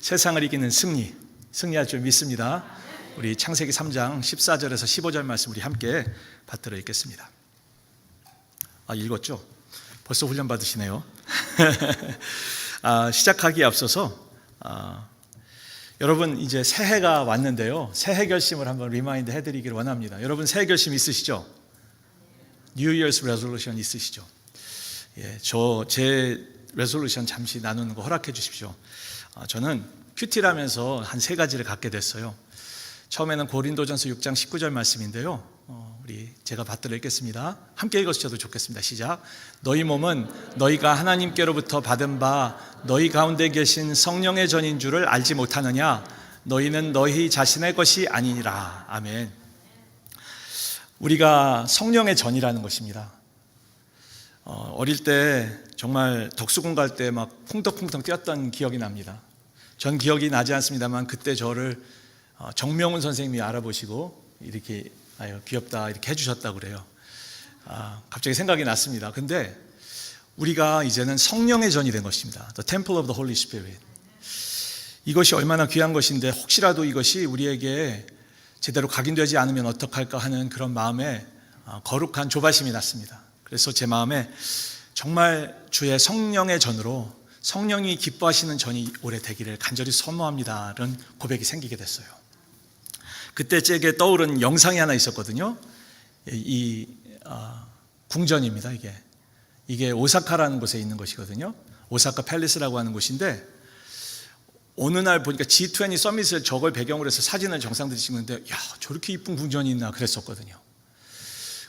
세상을 이기는 승리할 줄 믿습니다. 우리 창세기 3장 14절에서 15절 말씀 우리 함께 받들어 읽겠습니다. 읽었죠? 벌써 훈련 받으시네요. 시작하기에 앞서서 여러분 이제 새해가 왔는데요, 새해 결심을 한번 리마인드 해드리기를 원합니다. 여러분 새해 결심 있으시죠? New Year's Resolution 있으시죠? 제 레솔루션 잠시 나누는 거 허락해 주십시오. 저는 큐티라면서 한 세 가지를 갖게 됐어요. 처음에는 고린도전서 6장 19절 말씀인데요, 제가 받들어 읽겠습니다. 함께 읽으셔도 좋겠습니다. 시작. 너희 몸은 너희가 하나님께로부터 받은 바 너희 가운데 계신 성령의 전인 줄을 알지 못하느냐? 너희는 너희 자신의 것이 아니니라. 아멘. 우리가 성령의 전이라는 것입니다. 어릴 때 정말 덕수궁 갈 때 막 쿵덕쿵덕 뛰었던 기억이 납니다. 전 기억이 나지 않습니다만 그때 저를 정명훈 선생님이 알아보시고 이렇게 귀엽다 이렇게 해주셨다고 그래요. 갑자기 생각이 났습니다. 근데 우리가 이제는 성령의 전이 된 것입니다. The Temple of the Holy Spirit. 이것이 얼마나 귀한 것인데 혹시라도 이것이 우리에게 제대로 각인되지 않으면 어떡할까 하는 그런 마음에 거룩한 조바심이 났습니다. 그래서 제 마음에 정말 주의 성령의 전으로 성령이 기뻐하시는 전이 올해 되기를 간절히 선포합니다. 이런 고백이 생기게 됐어요. 그때 제게 떠오른 영상이 하나 있었거든요. 궁전입니다. 이게 오사카라는 곳에 있는 것이거든요. 오사카 팰리스라고 하는 곳인데 어느 날 보니까 G20 서밋을 저걸 배경으로 해서 사진을 정상들이 찍는데 야, 저렇게 이쁜 궁전이 있나 그랬었거든요.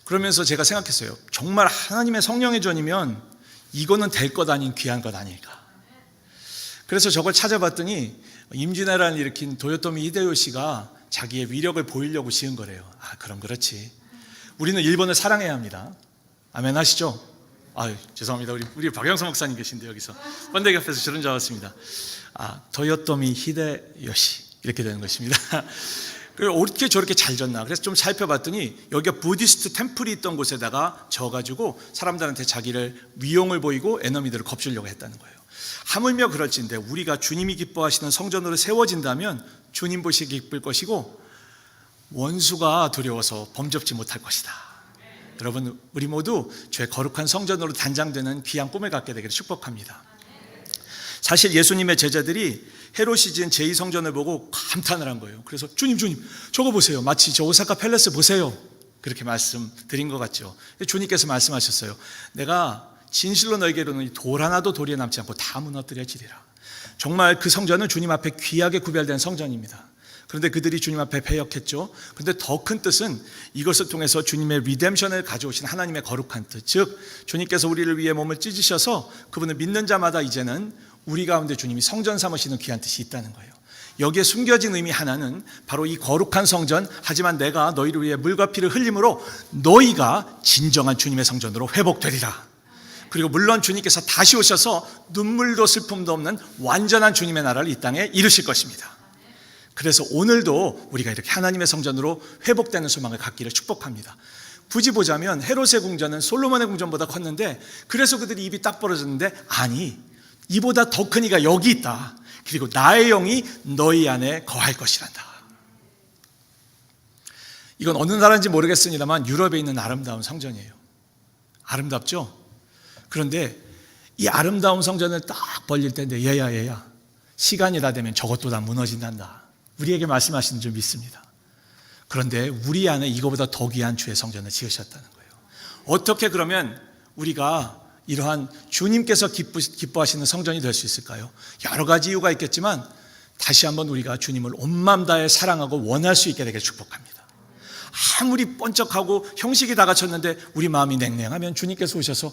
그러면서 제가 생각했어요. 정말 하나님의 성령의 전이면 이거는 될 것 아닌 귀한 것 아닐까. 그래서 저걸 찾아봤더니 임진왜란을 일으킨 도요토미 히데요시가 자기의 위력을 보이려고 지은 거래요. 그럼 그렇지. 우리는 일본을 사랑해야 합니다. 아멘 하시죠? 죄송합니다. 우리 박영서 목사님 계신데 여기서 번데기 앞에서 저런 줄 알았습니다. 도요토미 히데요시 이렇게 되는 것입니다. 어떻게 저렇게 잘 졌나. 그래서 좀 살펴봤더니 여기가 부디스트 템플이 있던 곳에다가 져가지고 사람들한테 자기를 위용을 보이고 에너미들을 겁주려고 했다는 거예요. 하물며 그럴진데 우리가 주님이 기뻐하시는 성전으로 세워진다면 주님 보시기 기쁠 것이고 원수가 두려워서 범접지 못할 것이다. 여러분 우리 모두 주의 거룩한 성전으로 단장되는 귀한 꿈을 갖게 되기를 축복합니다. 사실 예수님의 제자들이 헤롯이 지은 제2성전을 보고 감탄을 한 거예요. 그래서 주님 저거 보세요. 마치 저 오사카 팰리스 보세요. 그렇게 말씀드린 것 같죠. 주님께서 말씀하셨어요. 내가 진실로 너에게 이르노니 돌 하나도 돌에 남지 않고 다 무너뜨려지리라. 정말 그 성전은 주님 앞에 귀하게 구별된 성전입니다. 그런데 그들이 주님 앞에 패역했죠. 그런데 더 큰 뜻은 이것을 통해서 주님의 리뎀션을 가져오신 하나님의 거룩한 뜻, 즉 주님께서 우리를 위해 몸을 찢으셔서 그분을 믿는 자마다 이제는 우리 가운데 주님이 성전 삼으시는 귀한 뜻이 있다는 거예요. 여기에 숨겨진 의미 하나는 바로 이 거룩한 성전, 하지만 내가 너희를 위해 물과 피를 흘림으로 너희가 진정한 주님의 성전으로 회복되리라. 그리고 물론 주님께서 다시 오셔서 눈물도 슬픔도 없는 완전한 주님의 나라를 이 땅에 이루실 것입니다. 그래서 오늘도 우리가 이렇게 하나님의 성전으로 회복되는 소망을 갖기를 축복합니다. 굳이 보자면 헤롯의 궁전은 솔로몬의 궁전보다 컸는데 그래서 그들이 입이 딱 벌어졌는데 아니, 이보다 더 큰 이가 여기 있다. 그리고 나의 영이 너희 안에 거할 것이란다. 이건 어느 나라인지 모르겠습니다만 유럽에 있는 아름다운 성전이에요. 아름답죠? 그런데 이 아름다운 성전을 딱 벌릴 때인데 얘야 시간이 다 되면 저것도 다 무너진단다. 우리에게 말씀하시는 줄 믿습니다. 그런데 우리 안에 이거보다 더 귀한 주의 성전을 지으셨다는 거예요. 어떻게 그러면 우리가 이러한 주님께서 기뻐하시는 성전이 될 수 있을까요? 여러 가지 이유가 있겠지만 다시 한번 우리가 주님을 온 마음 다해 사랑하고 원할 수 있게 되길 축복합니다. 아무리 번쩍하고 형식이 다 갖췄는데 우리 마음이 냉랭하면 주님께서 오셔서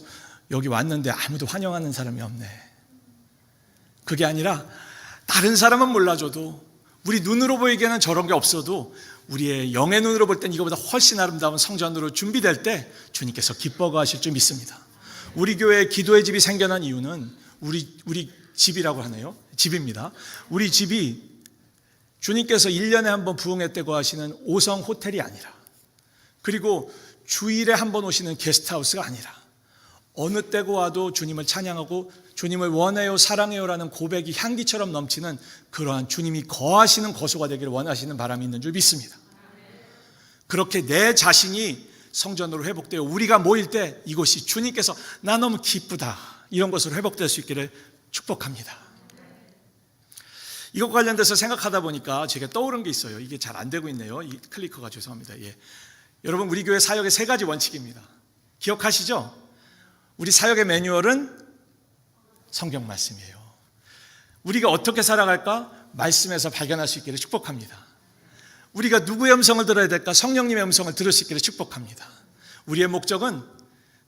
여기 왔는데 아무도 환영하는 사람이 없네. 그게 아니라 다른 사람은 몰라줘도 우리 눈으로 보이기에는 저런 게 없어도 우리의 영의 눈으로 볼 땐 이거보다 훨씬 아름다운 성전으로 준비될 때 주님께서 기뻐하실 줄 믿습니다. 우리 교회에 기도의 집이 생겨난 이유는 우리 집이라고 하네요. 집입니다. 우리 집이 주님께서 1년에 한 번 부흥했다고 하시는 5성 호텔이 아니라, 그리고 주일에 한 번 오시는 게스트하우스가 아니라 어느 때고 와도 주님을 찬양하고 주님을 원해요, 사랑해요라는 고백이 향기처럼 넘치는 그러한 주님이 거하시는 거소가 되기를 원하시는 바람이 있는 줄 믿습니다. 그렇게 내 자신이 성전으로 회복되어 우리가 모일 때 이곳이 주님께서 나 너무 기쁘다 이런 것으로 회복될 수 있기를 축복합니다. 이것 관련돼서 생각하다 보니까 제가 떠오른 게 있어요. 이게 잘 안 되고 있네요. 이 클리커가 죄송합니다. 예. 여러분, 우리 교회 사역의 3가지 원칙입니다. 기억하시죠? 우리 사역의 매뉴얼은 성경 말씀이에요. 우리가 어떻게 살아갈까? 말씀에서 발견할 수 있기를 축복합니다. 우리가 누구의 음성을 들어야 될까? 성령님의 음성을 들을 수 있기를 축복합니다. 우리의 목적은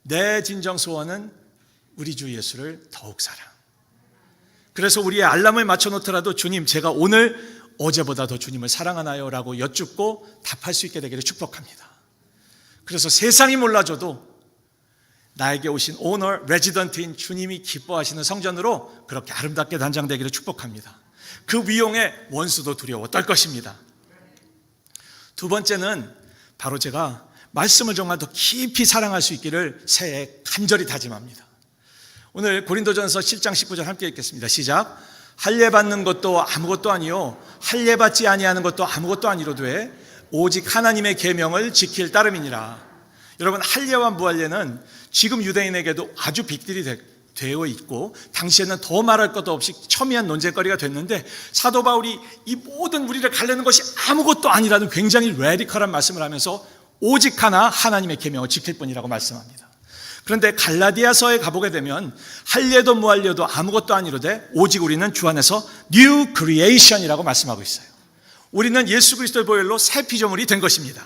내 진정 소원은 우리 주 예수를 더욱 사랑. 그래서 우리의 알람을 맞춰놓더라도 주님, 제가 오늘 어제보다 더 주님을 사랑하나요? 라고 여쭙고 답할 수 있게 되기를 축복합니다. 그래서 세상이 몰라줘도 나에게 오신 오너, 레지던트인 주님이 기뻐하시는 성전으로 그렇게 아름답게 단장되기를 축복합니다. 그 위용에 원수도 두려워 떨 것입니다. 두 번째는 바로 제가 말씀을 정말 더 깊이 사랑할 수 있기를 새해 간절히 다짐합니다. 오늘 고린도전서 7장 19절 함께 읽겠습니다. 시작. 할례 받는 것도 아무것도 아니요 할례 받지 아니하는 것도 아무것도 아니로되 오직 하나님의 계명을 지킬 따름이니라. 여러분, 할례와 무할례는 지금 유대인에게도 아주 빅딜이 되어 있고 당시에는 더 말할 것도 없이 첨예한 논쟁거리가 됐는데 사도 바울이 이 모든 우리를 가르는 것이 아무것도 아니라는 굉장히 레디컬한 말씀을 하면서 오직 하나 하나님의 계명을 지킬 뿐이라고 말씀합니다. 그런데 갈라디아서에 가보게 되면 할례도 무할례도 아무것도 아니로되 오직 우리는 주 안에서 뉴 크리에이션이라고 말씀하고 있어요. 우리는 예수 그리스도의 보혈로 새 피조물이 된 것입니다.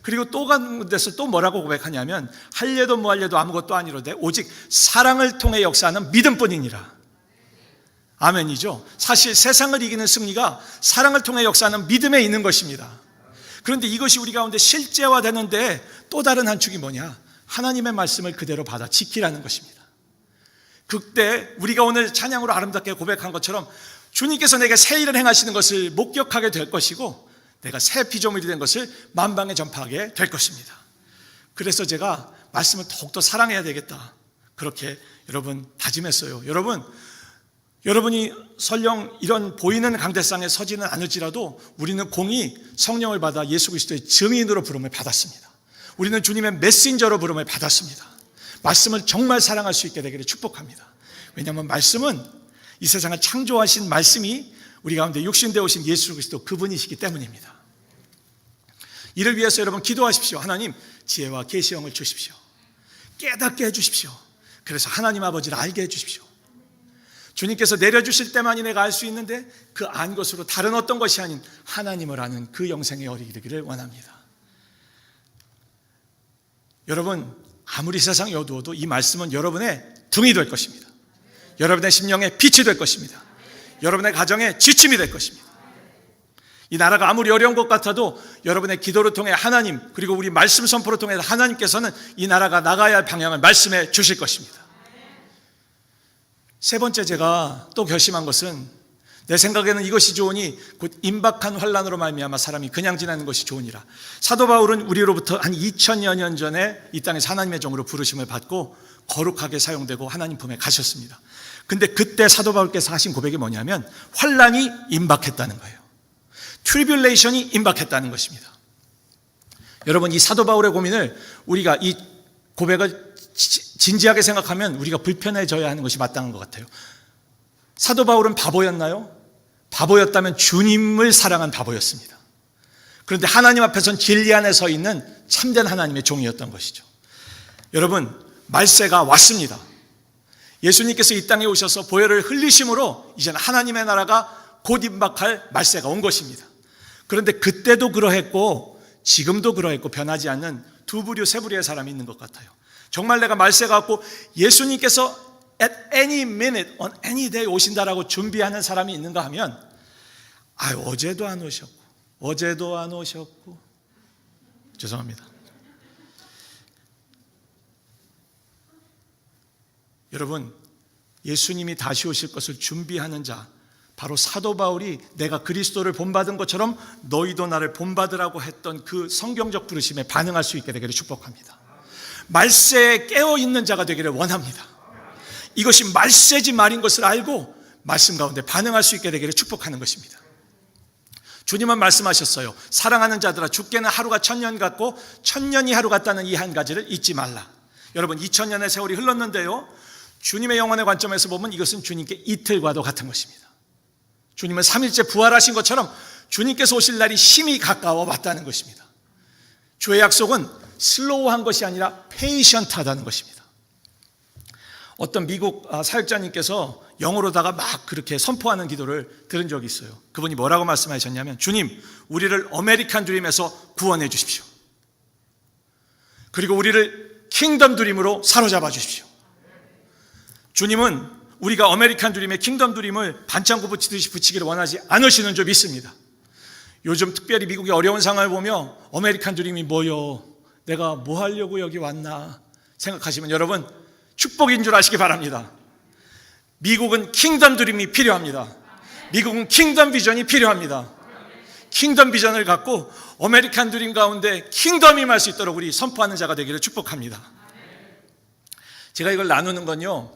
그리고 또 가는 데서 또 뭐라고 고백하냐면 할례도 무할례도 아무것도 아니로되 오직 사랑을 통해 역사하는 믿음뿐이니라. 아멘이죠. 사실 세상을 이기는 승리가 사랑을 통해 역사하는 믿음에 있는 것입니다. 그런데 이것이 우리 가운데 실제화되는데 또 다른 한 축이 뭐냐? 하나님의 말씀을 그대로 받아 지키라는 것입니다. 그때 우리가 오늘 찬양으로 아름답게 고백한 것처럼 주님께서 내게 새 일을 행하시는 것을 목격하게 될 것이고 내가 새 피조물이 된 것을 만방에 전파하게 될 것입니다. 그래서 제가 말씀을 더욱더 사랑해야 되겠다, 그렇게 여러분 다짐했어요. 여러분이 설령 이런 보이는 강대상에 서지는 않을지라도 우리는 공히 성령을 받아 예수 그리스도의 증인으로 부름을 받았습니다. 우리는 주님의 메신저로 부름을 받았습니다. 말씀을 정말 사랑할 수 있게 되기를 축복합니다. 왜냐하면 말씀은 이 세상을 창조하신 말씀이 우리 가운데 육신되어 오신 예수 그리스도 그분이시기 때문입니다. 이를 위해서 여러분 기도하십시오. 하나님, 지혜와 계시형을 주십시오. 깨닫게 해주십시오. 그래서 하나님 아버지를 알게 해주십시오. 주님께서 내려주실 때만이 내가 알 수 있는데 그 안 것으로 다른 어떤 것이 아닌 하나님을 아는 그 영생에 이르기를 원합니다. 여러분, 아무리 세상이 어두워도 이 말씀은 여러분의 등이 될 것입니다. 여러분의 심령의 빛이 될 것입니다. 여러분의 가정의 지침이 될 것입니다. 이 나라가 아무리 어려운 것 같아도 여러분의 기도를 통해 하나님, 그리고 우리 말씀 선포를 통해 하나님께서는 이 나라가 나가야 할 방향을 말씀해 주실 것입니다. 세 번째, 제가 또 결심한 것은 내 생각에는 이것이 좋으니 곧 임박한 환난으로 말미암아 사람이 그냥 지나는 것이 좋으니라. 사도 바울은 우리로부터 한 2000여 년 전에 이 땅에서 하나님의 종으로 부르심을 받고 거룩하게 사용되고 하나님 품에 가셨습니다. 근데 그때 사도 바울께서 하신 고백이 뭐냐면 환난이 임박했다는 거예요. 트리뷸레이션이 임박했다는 것입니다. 여러분, 이 사도 바울의 고민을 우리가 이 고백을 진지하게 생각하면 우리가 불편해져야 하는 것이 마땅한 것 같아요. 사도 바울은 바보였나요? 바보였다면 주님을 사랑한 바보였습니다. 그런데 하나님 앞에선 진리 안에 서 있는 참된 하나님의 종이었던 것이죠. 여러분, 말세가 왔습니다. 예수님께서 이 땅에 오셔서 보혈을 흘리심으로 이제는 하나님의 나라가 곧 임박할 말세가 온 것입니다. 그런데 그때도 그러했고 지금도 그러했고 변하지 않는 두 부류 세 부류의 사람이 있는 것 같아요. 정말 내가 말세가 왔고 예수님께서 at any minute, on any day 오신다라고 준비하는 사람이 있는가 하면 어제도 안 오셨고 죄송합니다. 여러분, 예수님이 다시 오실 것을 준비하는 자, 바로 사도 바울이 내가 그리스도를 본받은 것처럼 너희도 나를 본받으라고 했던 그 성경적 부르심에 반응할 수 있게 되기를 축복합니다. 말세에 깨어있는 자가 되기를 원합니다. 이것이 말세지 말인 것을 알고 말씀 가운데 반응할 수 있게 되기를 축복하는 것입니다. 주님은 말씀하셨어요. 사랑하는 자들아, 죽게는 하루가 1000년 같고 1000년이 하루 같다는 이 한 가지를 잊지 말라. 여러분, 2000년의 세월이 흘렀는데요, 주님의 영혼의 관점에서 보면 이것은 주님께 이틀과도 같은 것입니다. 주님은 3일째 부활하신 것처럼 주님께서 오실 날이 심히 가까워 왔다는 것입니다. 주의 약속은 슬로우한 것이 아니라 페이션트하다는 것입니다. 어떤 미국 사역자님께서 영어로다가 막 그렇게 선포하는 기도를 들은 적이 있어요. 그분이 뭐라고 말씀하셨냐면, 주님, 우리를 아메리칸 드림에서 구원해 주십시오. 그리고 우리를 킹덤 드림으로 사로잡아 주십시오. 주님은 우리가 아메리칸 드림의 킹덤 드림을 반창고 붙이듯이 붙이기를 원하지 않으시는 줄 믿습니다. 요즘 특별히 미국의 어려운 상황을 보며 아메리칸 드림이 뭐요? 내가 뭐 하려고 여기 왔나 생각하시면 여러분, 축복인 줄 아시기 바랍니다. 미국은 킹덤 드림이 필요합니다. 미국은 킹덤 비전이 필요합니다. 킹덤 비전을 갖고 아메리칸 드림 가운데 킹덤이 임할 수 있도록 우리 선포하는 자가 되기를 축복합니다. 제가 이걸 나누는 건요,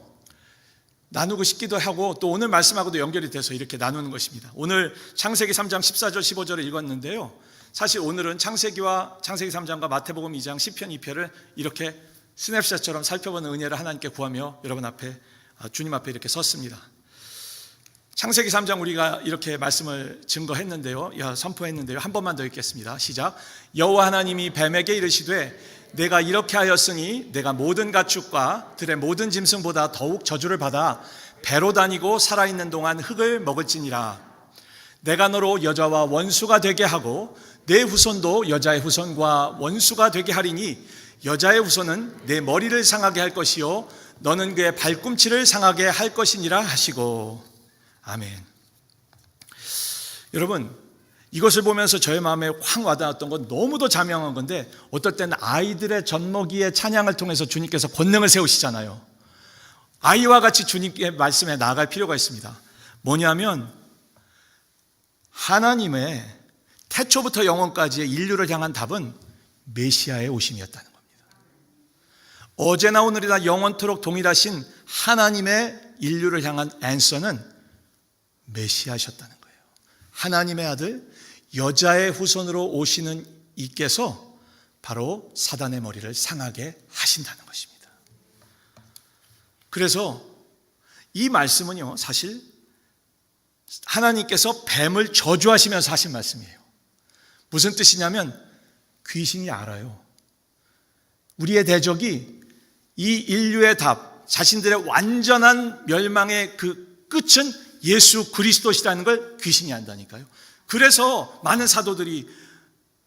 나누고 싶기도 하고 또 오늘 말씀하고도 연결이 돼서 이렇게 나누는 것입니다. 오늘 창세기 3장 14절 15절을 읽었는데요, 사실 오늘은 창세기 3장과 마태복음 2장 10편 2편을 이렇게 스냅샷처럼 살펴보는 은혜를 하나님께 구하며 여러분 앞에, 주님 앞에 이렇게 섰습니다. 창세기 3장 우리가 이렇게 말씀을 증거했는데요, 선포했는데요, 한 번만 더 읽겠습니다. 시작. 여호와 하나님이 뱀에게 이르시되 내가 이렇게 하였으니 내가 모든 가축과 들의 모든 짐승보다 더욱 저주를 받아 배로 다니고 살아있는 동안 흙을 먹을지니라. 내가 너로 여자와 원수가 되게 하고 내 후손도 여자의 후손과 원수가 되게 하리니 여자의 후손은 내 머리를 상하게 할 것이요 너는 그의 발꿈치를 상하게 할 것이니라 하시고. 아멘. 여러분, 이것을 보면서 저의 마음에 확 와닿았던 건 너무도 자명한 건데, 어떨 때는 아이들의 젖먹이의 찬양을 통해서 주님께서 권능을 세우시잖아요. 아이와 같이 주님께 말씀에 나아갈 필요가 있습니다. 뭐냐면 하나님의 태초부터 영원까지의 인류를 향한 답은 메시아의 오심이었다는 겁니다. 어제나 오늘이나 영원토록 동일하신 하나님의 인류를 향한 앤서는 메시아셨다는 거예요. 하나님의 아들, 여자의 후손으로 오시는 이께서 바로 사단의 머리를 상하게 하신다는 것입니다. 그래서 이 말씀은요, 사실 하나님께서 뱀을 저주하시면서 하신 말씀이에요. 무슨 뜻이냐면 귀신이 알아요. 우리의 대적이 이 인류의 답, 자신들의 완전한 멸망의 그 끝은 예수 그리스도시라는 걸 귀신이 안다니까요. 그래서 많은 사도들이,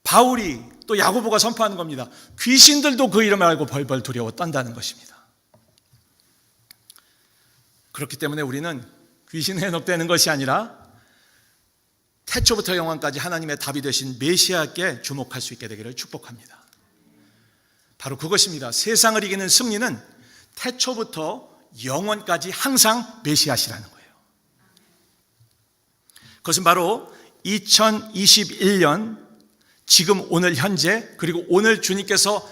바울이 또 야고보가 선포하는 겁니다. 귀신들도 그 이름을 알고 벌벌 두려워 떤다는 것입니다. 그렇기 때문에 우리는 귀신에 해독되는 것이 아니라 태초부터 영원까지 하나님의 답이 되신 메시아께 주목할 수 있게 되기를 축복합니다. 바로 그것입니다. 세상을 이기는 승리는 태초부터 영원까지 항상 메시아시라는 거예요. 그것은 바로 2021년 지금 오늘 현재, 그리고 오늘 주님께서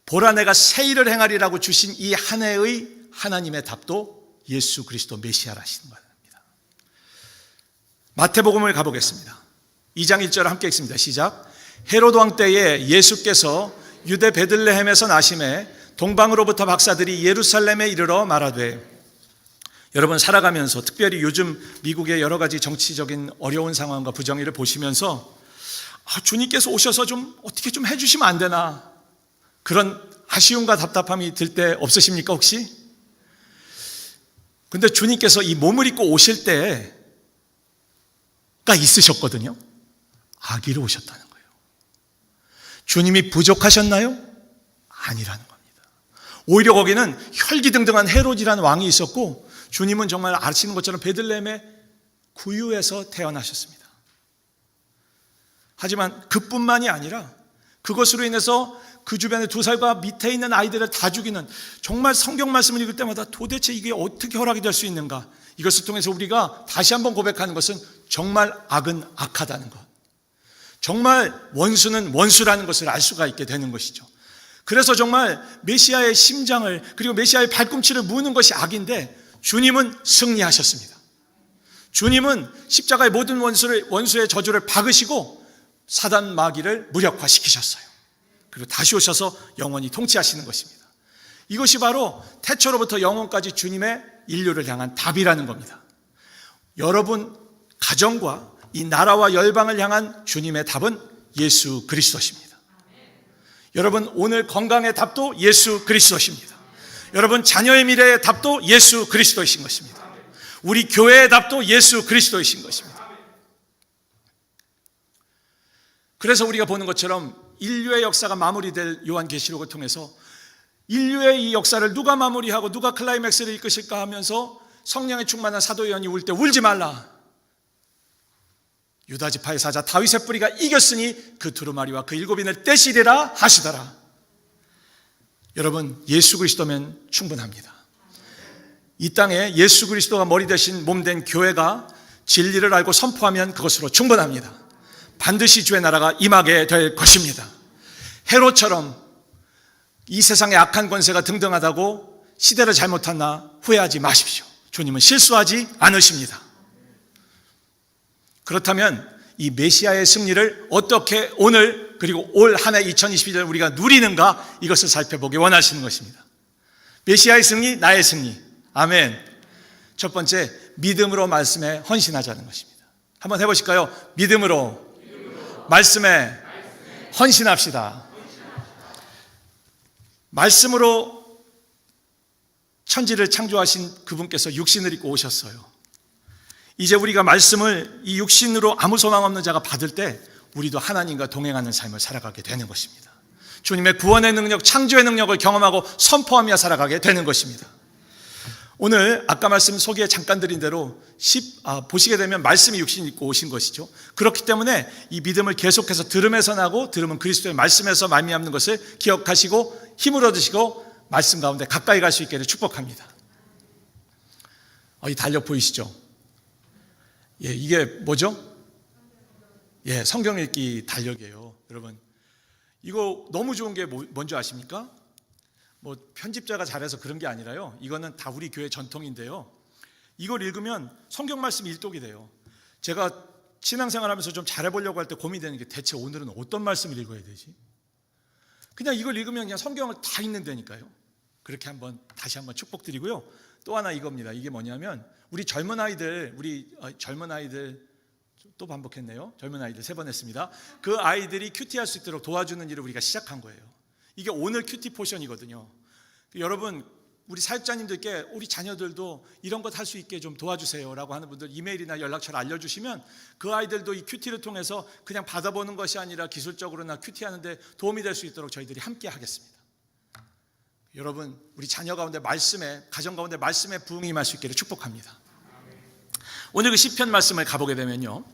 보라 내가 새 일을 행하리라고 주신 이 한 해의 하나님의 답도 예수 그리스도 메시아라시는 겁니다. 마태복음을 가보겠습니다. 2장 1절을 함께 읽습니다. 시작. 헤로드 왕 때에 예수께서 유대 베들레헴에서 나심에 동방으로부터 박사들이 예루살렘에 이르러 말하되. 여러분, 살아가면서 특별히 요즘 미국의 여러 가지 정치적인 어려운 상황과 부정의를 보시면서 주님께서 오셔서 좀 어떻게 좀 해주시면 안 되나, 그런 아쉬움과 답답함이 들 때 없으십니까 혹시? 근데 주님께서 이 몸을 입고 오실 때가 있으셨거든요. 아기로 오셨다는 거예요. 주님이 부족하셨나요? 아니라는 겁니다. 오히려 거기는 혈기등등한 헤롯이라는 왕이 있었고, 주님은 정말 아시는 것처럼 베들레헴의 구유에서 태어나셨습니다. 하지만 그뿐만이 아니라 그것으로 인해서 그 주변에 2살과 밑에 있는 아이들을 다 죽이는, 정말 성경 말씀을 읽을 때마다 도대체 이게 어떻게 허락이 될 수 있는가, 이것을 통해서 우리가 다시 한번 고백하는 것은 정말 악은 악하다는 것, 정말 원수는 원수라는 것을 알 수가 있게 되는 것이죠. 그래서 정말 메시아의 심장을 그리고 메시아의 발꿈치를 무는 것이 악인데 주님은 승리하셨습니다. 주님은 십자가의 모든 원수의 저주를 박으시고 사단 마귀를 무력화시키셨어요. 그리고 다시 오셔서 영원히 통치하시는 것입니다. 이것이 바로 태초로부터 영원까지 주님의 인류를 향한 답이라는 겁니다. 여러분 가정과 이 나라와 열방을 향한 주님의 답은 예수 그리스도십니다. 여러분 오늘 건강의 답도 예수 그리스도십니다. 여러분 자녀의 미래의 답도 예수 그리스도이신 것입니다. 우리 교회의 답도 예수 그리스도이신 것입니다. 그래서 우리가 보는 것처럼 인류의 역사가 마무리될 요한계시록을 통해서 인류의 이 역사를 누가 마무리하고 누가 클라이맥스를 이끄실까 하면서 성령에 충만한 사도 요한이 울 때 울지 말라. 유다 지파의 사자 다윗의 뿌리가 이겼으니 그 두루마리와 그 일곱인을 떼시리라 하시더라. 여러분 예수 그리스도면 충분합니다. 이 땅에 예수 그리스도가 머리 대신 몸된 교회가 진리를 알고 선포하면 그것으로 충분합니다. 반드시 주의 나라가 임하게 될 것입니다. 헤롯처럼 이 세상의 악한 권세가 등등하다고 시대를 잘못했나 후회하지 마십시오. 주님은 실수하지 않으십니다. 그렇다면 이 메시아의 승리를 어떻게 오늘 그리고 올 한 해 2022년 우리가 누리는가 이것을 살펴보기 원하시는 것입니다. 메시아의 승리, 나의 승리. 아멘. 첫 번째, 믿음으로 말씀에 헌신하자는 것입니다. 한번 해보실까요? 믿음으로 말씀에 헌신합시다. 말씀으로 천지를 창조하신 그분께서 육신을 입고 오셨어요. 이제 우리가 말씀을 이 육신으로 아무 소망 없는 자가 받을 때 우리도 하나님과 동행하는 삶을 살아가게 되는 것입니다. 주님의 구원의 능력, 창조의 능력을 경험하고 선포하며 살아가게 되는 것입니다. 오늘 아까 말씀 소개에 잠깐 드린 대로 보시게 되면 말씀이 육신 입고 오신 것이죠. 그렇기 때문에 이 믿음을 계속해서 들음에서 나고 들음은 그리스도의 말씀에서 말미암는 것을 기억하시고 힘을 얻으시고 말씀 가운데 가까이 갈 수 있게 축복합니다. 이 달력 보이시죠? 이게 뭐죠? 성경 읽기 달력이에요. 여러분 이거 너무 좋은 게 뭔지 아십니까? 편집자가 잘해서 그런 게 아니라요, 이거는 다 우리 교회 전통인데요, 이걸 읽으면 성경 말씀 일독이 돼요. 제가 신앙생활하면서 좀 잘해보려고 할 때 고민되는 게 대체 오늘은 어떤 말씀을 읽어야 되지? 그냥 이걸 읽으면 그냥 성경을 다 읽는다니까요. 그렇게 다시 한번 축복드리고요. 또 하나 이겁니다. 이게 뭐냐면 우리 젊은 아이들 또 반복했네요. 젊은 아이들 3번 했습니다. 그 아이들이 큐티할 수 있도록 도와주는 일을 우리가 시작한 거예요. 이게 오늘 큐티 포션이거든요. 여러분 우리 사역자님들께 우리 자녀들도 이런 것 할 수 있게 좀 도와주세요 라고 하는 분들 이메일이나 연락처를 알려주시면 그 아이들도 이 큐티를 통해서 그냥 받아보는 것이 아니라 기술적으로나 큐티하는데 도움이 될 수 있도록 저희들이 함께 하겠습니다. 여러분 우리 자녀 가운데 가정 가운데 말씀에 부흥이 임할 수 있기를 축복합니다. 오늘 그 시편 말씀을 가보게 되면요,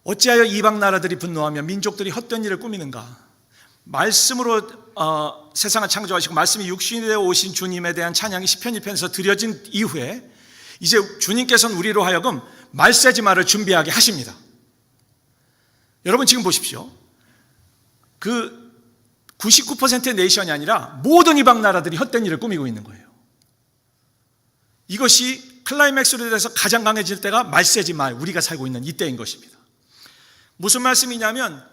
어찌하여 이방 나라들이 분노하며 민족들이 헛된 일을 꾸미는가. 말씀으로 세상을 창조하시고 말씀이 육신이 되어 오신 주님에 대한 찬양이 시편 1편에서 드려진 이후에 이제 주님께서는 우리로 하여금 말세지마를 준비하게 하십니다. 여러분 지금 보십시오. 그 99%의 네이션이 아니라 모든 이방 나라들이 헛된 일을 꾸미고 있는 거예요. 이것이 클라이맥스로 돼서 가장 강해질 때가 말세지마, 우리가 살고 있는 이때인 것입니다. 무슨 말씀이냐면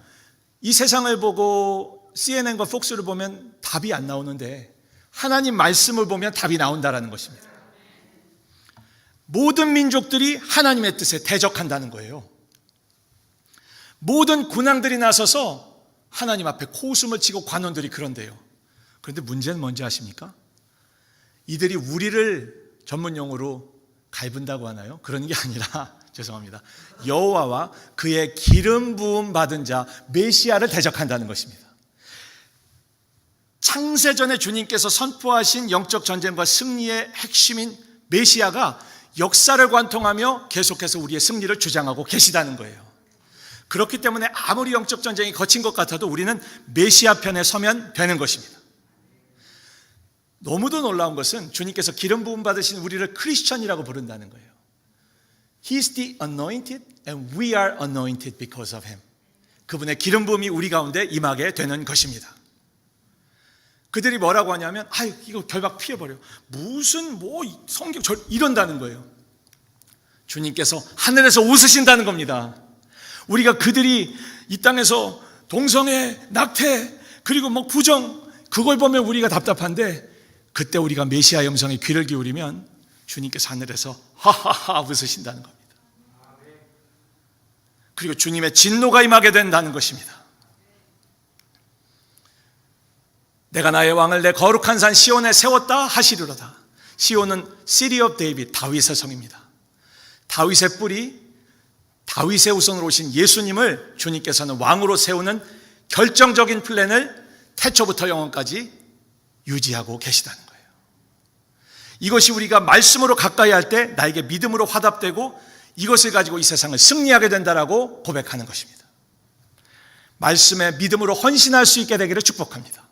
이 세상을 보고 CNN과 폭스를 보면 답이 안 나오는데 하나님 말씀을 보면 답이 나온다는 것입니다. 모든 민족들이 하나님의 뜻에 대적한다는 거예요. 모든 군왕들이 나서서 하나님 앞에 코웃음을 치고 관원들이 그런데요. 그런데 문제는 뭔지 아십니까? 이들이 우리를 전문용어로 갈분다고 하나요? 그런 게 아니라 죄송합니다. 여호와와 그의 기름 부음 받은 자 메시아를 대적한다는 것입니다. 창세전에 주님께서 선포하신 영적 전쟁과 승리의 핵심인 메시아가 역사를 관통하며 계속해서 우리의 승리를 주장하고 계시다는 거예요. 그렇기 때문에 아무리 영적 전쟁이 거친 것 같아도 우리는 메시아 편에 서면 되는 것입니다. 너무도 놀라운 것은 주님께서 기름 부음 받으신 우리를 크리스천이라고 부른다는 거예요. He is the anointed and we are anointed because of him. 그분의 기름 부음이 우리 가운데 임하게 되는 것입니다. 그들이 뭐라고 하냐면 이거 결박 피해버려. 무슨 성경 이런다는 거예요. 주님께서 하늘에서 웃으신다는 겁니다. 우리가 그들이 이 땅에서 동성애, 낙태, 그리고 부정, 그걸 보면 우리가 답답한데, 그때 우리가 메시아 음성에 귀를 기울이면 주님께서 하늘에서 하하하 웃으신다는 겁니다. 그리고 주님의 진노가 임하게 된다는 것입니다. 내가 나의 왕을 내 거룩한 산 시온에 세웠다 하시리로다. 시온은 City of David, 다윗의 성입니다. 다윗의 뿌리, 다윗의 후손으로 오신 예수님을 주님께서는 왕으로 세우는 결정적인 플랜을 태초부터 영원까지 유지하고 계시다는 거예요. 이것이 우리가 말씀으로 가까이 할 때 나에게 믿음으로 화답되고 이것을 가지고 이 세상을 승리하게 된다라고 고백하는 것입니다. 말씀에 믿음으로 헌신할 수 있게 되기를 축복합니다.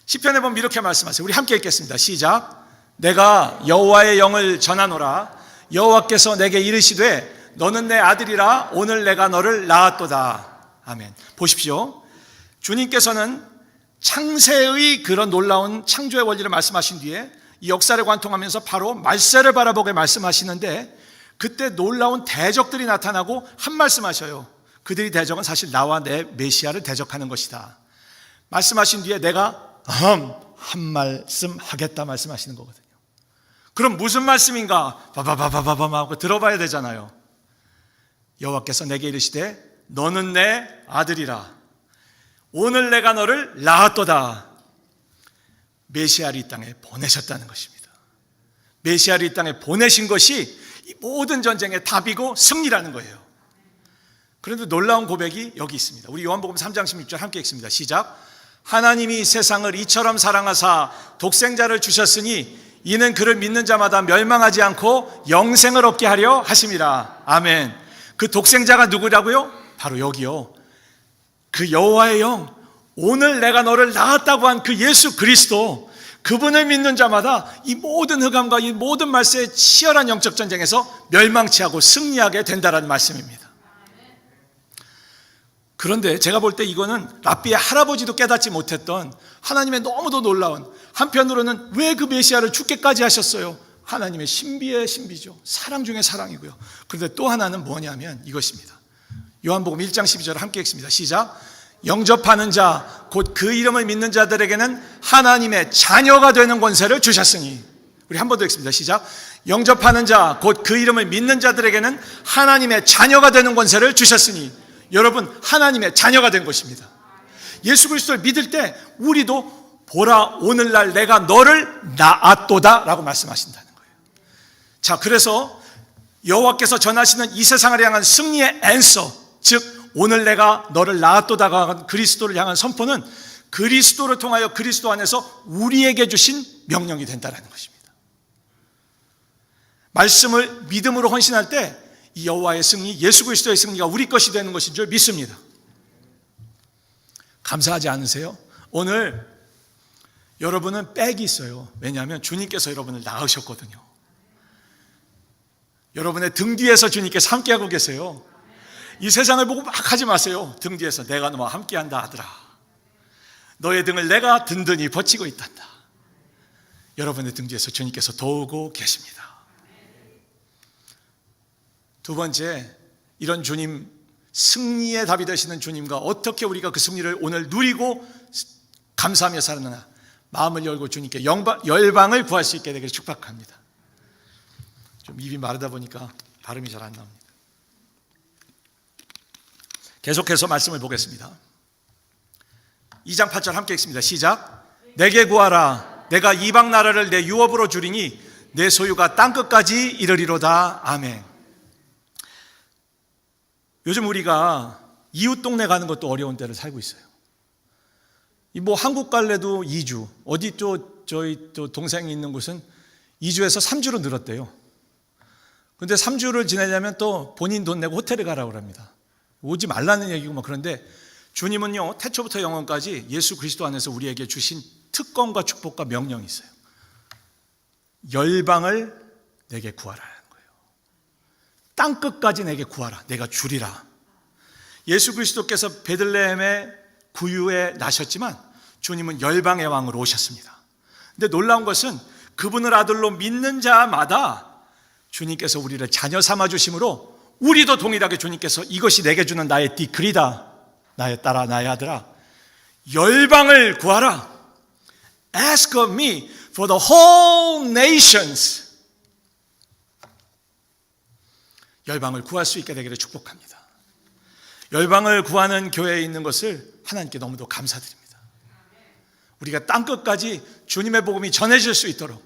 시편에 보면 이렇게 말씀하세요. 우리 함께 읽겠습니다. 시작. 내가 여호와의 영을 전하노라. 여호와께서 내게 이르시되 너는 내 아들이라. 오늘 내가 너를 낳았도다. 아멘. 보십시오. 주님께서는 창세의 그런 놀라운 창조의 원리를 말씀하신 뒤에 이 역사를 관통하면서 바로 말세를 바라보게 말씀하시는데, 그때 놀라운 대적들이 나타나고 한 말씀하셔요. 그들이 대적은 사실 나와 내 메시아를 대적하는 것이다. 말씀하신 뒤에 내가 한 말씀 하겠다 말씀하시는 거거든요. 그럼 무슨 말씀인가? 바바바바바바 하고 들어봐야 되잖아요. 여호와께서 내게 이르시되 너는 내 아들이라. 오늘 내가 너를 낳았도다. 메시아를 이 땅에 보내셨다는 것입니다. 메시아를 이 땅에 보내신 것이 이 모든 전쟁의 답이고 승리라는 거예요. 그런데 놀라운 고백이 여기 있습니다. 우리 요한복음 3장 16절 함께 읽습니다. 시작. 하나님이 세상을 이처럼 사랑하사 독생자를 주셨으니 이는 그를 믿는 자마다 멸망하지 않고 영생을 얻게 하려 하심이라. 아멘. 그 독생자가 누구라고요? 바로 여기요. 그 여호와의 영, 오늘 내가 너를 낳았다고 한 그 예수 그리스도, 그분을 믿는 자마다 이 모든 흑암과 이 모든 말세의 치열한 영적 전쟁에서 멸망치 않고 승리하게 된다라는 말씀입니다. 그런데 제가 볼 때 이거는 랍비의 할아버지도 깨닫지 못했던 하나님의 너무도 놀라운, 한편으로는 왜 그 메시아를 죽게까지 하셨어요? 하나님의 신비의 신비죠. 사랑 중에 사랑이고요. 그런데 또 하나는 뭐냐면 이것입니다. 요한복음 1장 12절 함께 읽습니다. 시작. 영접하는 자 곧 그 이름을 믿는 자들에게는 하나님의 자녀가 되는 권세를 주셨으니. 우리 한 번 더 읽습니다. 시작. 영접하는 자 곧 그 이름을 믿는 자들에게는 하나님의 자녀가 되는 권세를 주셨으니. 여러분, 하나님의 자녀가 된 것입니다. 예수 그리스도를 믿을 때 우리도 보라 오늘날 내가 너를 낳았도다 라고 말씀하신다는 거예요. 자, 그래서 여호와께서 전하시는 이 세상을 향한 승리의 앤서, 즉 오늘 내가 너를 낳았도다가 한 그리스도를 향한 선포는 그리스도를 통하여 그리스도 안에서 우리에게 주신 명령이 된다는 것입니다. 말씀을 믿음으로 헌신할 때 이 여호와의 승리, 예수 그리스도의 승리가 우리 것이 되는 것인 줄 믿습니다. 감사하지 않으세요? 오늘 여러분은 빽이 있어요. 왜냐하면 주님께서 여러분을 낳으셨거든요. 여러분의 등 뒤에서 주님께서 함께하고 계세요. 이 세상을 보고 막 하지 마세요. 등 뒤에서 내가 너와 함께한다 하더라. 너의 등을 내가 든든히 버티고 있단다. 여러분의 등 뒤에서 주님께서 도우고 계십니다. 두 번째, 이런 주님, 승리의 답이 되시는 주님과 어떻게 우리가 그 승리를 오늘 누리고 감사하며 살았느냐. 마음을 열고 주님께 열방을 구할 수 있게 되기를 축복합니다. 좀 입이 마르다 보니까 발음이 잘 안 나옵니다. 계속해서 말씀을 보겠습니다. 2장 8절 함께 읽습니다. 시작. 내게 구하라. 내가 이방 나라를 내 유업으로 주리니 내 소유가 땅끝까지 이르리로다. 아멘. 요즘 우리가 이웃 동네 가는 것도 어려운 때를 살고 있어요. 한국 갈래도 2주, 어디 저희 동생이 있는 곳은 2주에서 3주로 늘었대요. 근데 3주를 지내려면 또 본인 돈 내고 호텔에 가라고 합니다. 오지 말라는 얘기고 그런데 주님은요, 태초부터 영원까지 예수 그리스도 안에서 우리에게 주신 특권과 축복과 명령이 있어요. 열방을 내게 구하라는 거예요. 땅끝까지 내게 구하라. 내가 주리라. 예수 그리스도께서 베들레헴의 구유에 나셨지만 주님은 열방의 왕으로 오셨습니다. 근데 놀라운 것은 그분을 아들로 믿는 자마다 주님께서 우리를 자녀 삼아 주심으로 우리도 동일하게 주님께서 이것이 내게 주는 나의 디크리다, 나의 딸아, 나의 아들아, 열방을 구하라. Ask of me for the whole nations. 열방을 구할 수 있게 되기를 축복합니다. 열방을 구하는 교회에 있는 것을 하나님께 너무도 감사드립니다. 우리가 땅끝까지 주님의 복음이 전해질 수 있도록